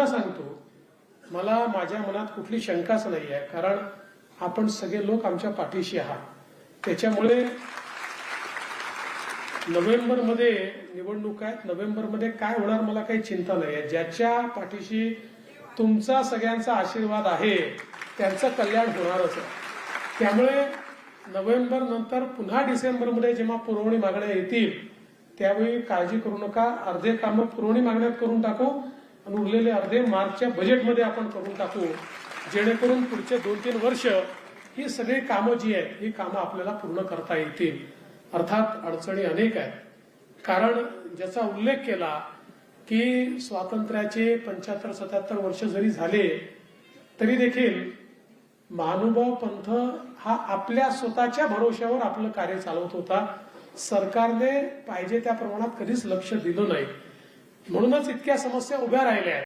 पुन्हा सांगतो, मला माझ्या मनात कुठली शंकाच नाही आहे, कारण आपण सगळे लोक आमच्या पाठीशी आहात. त्याच्यामुळे नोव्हेंबरमध्ये निवडणूक आहेत, नोव्हेंबरमध्ये काय होणार मला काही चिंता नाही आहे. ज्याच्या पाठीशी तुमचा सगळ्यांचा आशीर्वाद आहे त्यांचं कल्याण होणारच आहे. त्यामुळे नोव्हेंबर नंतर पुन्हा डिसेंबरमध्ये जेव्हा पुरवणी मागण्या येतील त्यावेळी काळजी करू नका. अर्धे कामं पुरवणी मागण्यात करून टाकू आणि उरलेले अर्धे मार्चच्या बजेटमध्ये आपण करून टाकू, जेणेकरून पुढचे 2-3 वर्ष ही सगळी कामं जी आहेत ही कामं आपल्याला पूर्ण करता येतील. अर्थात अडचणी अनेक आहेत, कारण ज्याचा उल्लेख केला की स्वातंत्र्याचे 75-77 वर्ष जरी झाले तरी देखील महानुभाव पंथ हा आपल्या स्वतःच्या भरोश्यावर आपलं कार्य चालवत होता. सरकारने पाहिजे त्या प्रमाणात कधीच लक्ष दिलं नाही, म्हणूनच इतक्या समस्या उभ्या राहिल्या आहेत.